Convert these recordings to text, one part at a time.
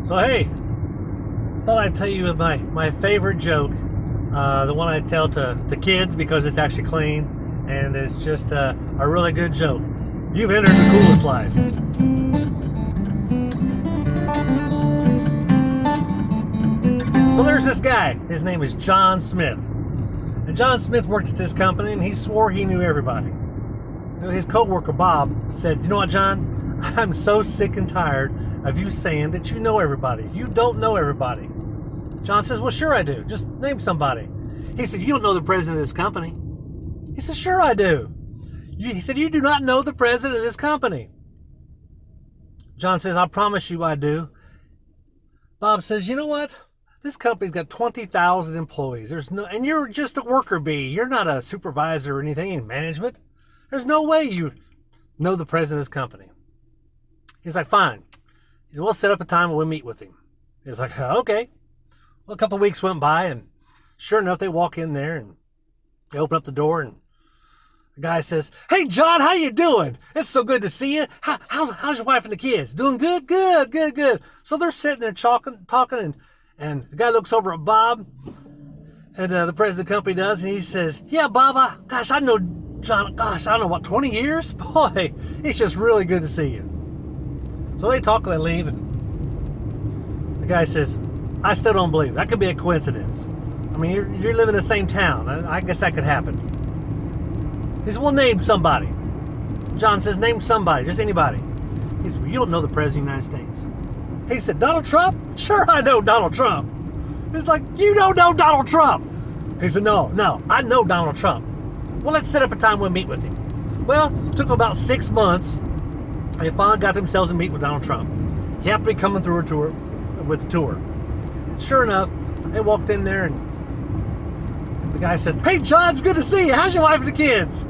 So hey, thought I'd tell you my favorite joke. The one I tell to kids because it's actually clean and it's just a really good joke. You've entered the coolest life. So there's this guy. His name is John Smith. And John Smith worked at this company and he swore he knew everybody. His coworker Bob said, "You know what, John? I'm so sick and tired of you saying that you know everybody. You don't know everybody." John says, "Well, sure I do. Just name somebody." He said, "You don't know the president of this company." He said, "Sure I do." He said, "You do not know the president of this company." John says, "I promise you I do." Bob says, "You know what? This company's got 20,000 employees. And you're just a worker bee. You're not a supervisor or anything in management. There's no way you know the president of this company." He's like, "Fine." He said, "We'll set up a time when we meet with him." He's like, "Okay." Well, a couple of weeks went by, and sure enough, they walk in there, and they open up the door, and the guy says, "Hey, John, how you doing? It's so good to see you. How's your wife and the kids? Doing good? Good, good, good." So they're sitting there talking, and the guy looks over at Bob, and the president of the company does, and he says, "Yeah, Bob, I know John, I don't know, what, 20 years? Boy, it's just really good to see you." So they talk and they leave, and the guy says, "I still don't believe it. That could be a coincidence. I mean, you're living in the same town. I guess that could happen." He said, "Well, name somebody." John says, "Name somebody, just anybody." He said, "Well, you don't know the President of the United States." He said, "Donald Trump? Sure I know Donald Trump." He's like, "You don't know Donald Trump." He said, No, I know Donald Trump." "Well, let's set up a time we'll meet with him." Well, it took about 6 months. They finally got themselves a meet with Donald Trump. He happened to be coming through with a tour. And sure enough, they walked in there, and the guy says, "Hey, John, it's good to see you. How's your wife and the kids?"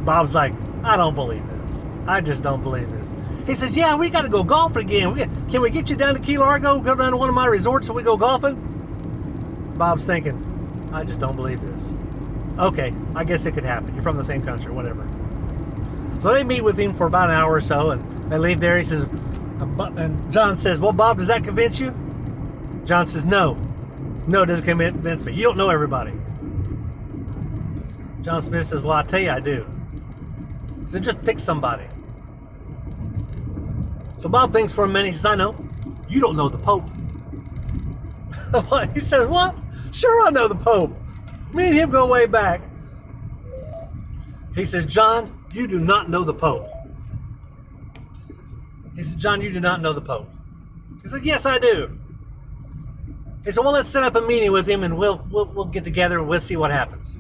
Bob's like, "I don't believe this. I just don't believe this." He says, "Yeah, we got to go golfing again. Can we get you down to Key Largo, go down to one of my resorts and we go golfing?" Bob's thinking, "I just don't believe this. Okay, I guess it could happen. You're from the same country, whatever." So they meet with him for about an hour or so, and they leave there. He says, and John says, "Well, Bob, does that convince you?" John says, No, it doesn't convince me. You don't know everybody." John Smith says, "Well, I tell you I do." He said, "Just pick somebody." So Bob thinks for a minute. He says, "I know. You don't know the Pope." He says, "What? Sure I know the Pope. Me and him go way back." He says, "John, you do not know the Pope." He said, "John, you do not know the Pope." He said, "Yes, I do." He said, "Well, let's set up a meeting with him and we'll get together and we'll see what happens."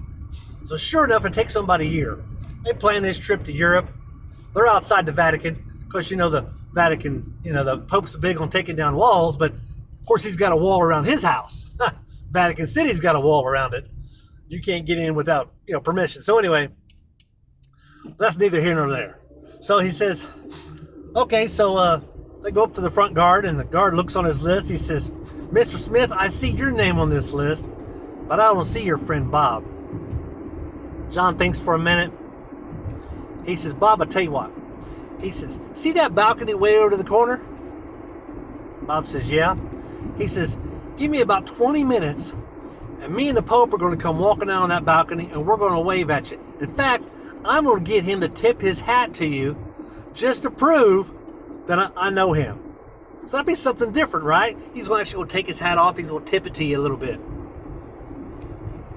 So sure enough, it takes them about a year. They plan this trip to Europe. They're outside the Vatican because, the Vatican, the Pope's big on taking down walls, but of course he's got a wall around his house. Vatican City's got a wall around it. You can't get in without, permission. So anyway, that's neither here nor there. So he says, okay, so they go up to the front guard, and the guard looks on his list. He says, "Mr. Smith, I see your name on this list, but I don't see your friend Bob." John thinks for a minute. He says, "Bob, I tell you what." He says, "See that balcony way over to the corner?" Bob says, "Yeah." He says, "Give me about 20 minutes, and me and the Pope are going to come walking out on that balcony, and we're going to wave at you. In fact, I'm going to get him to tip his hat to you just to prove that I know him." So that'd be something different, right? He's going to actually take his hat off. He's going to tip it to you a little bit.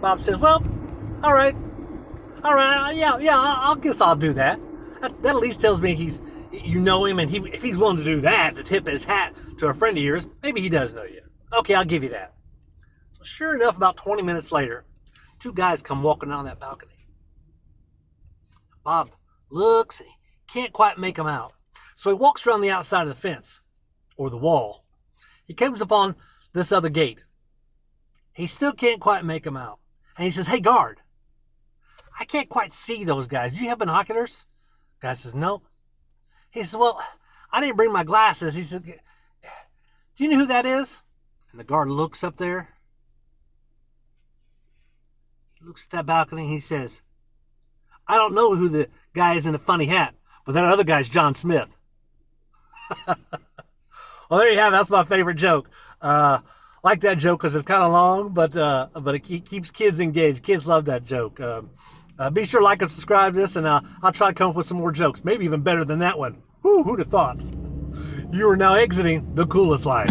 Bob says, "Well, all right, yeah, I guess I'll do that. That at least tells me you know him, and if he's willing to do that, to tip his hat to a friend of yours, maybe he does know you. Okay, I'll give you that." So sure enough, about 20 minutes later, two guys come walking down that balcony. Bob looks, and he can't quite make them out. So he walks around the outside of the fence, or the wall. He comes upon this other gate. He still can't quite make them out. And he says, "Hey, guard, I can't quite see those guys. Do you have binoculars?" The guy says, "No." He says, "Well, I didn't bring my glasses." He said, "Do you know who that is?" And the guard looks up there. He looks at that balcony, and he says, "I don't know who the guy is in the funny hat, but that other guy's John Smith." Well, there you have it. That's my favorite joke. Like that joke because it's kind of long, but it keeps kids engaged. Kids love that joke. Be sure to like and subscribe to this, and I'll try to come up with some more jokes, maybe even better than that one. Who'd have thought? You are now exiting the coolest life.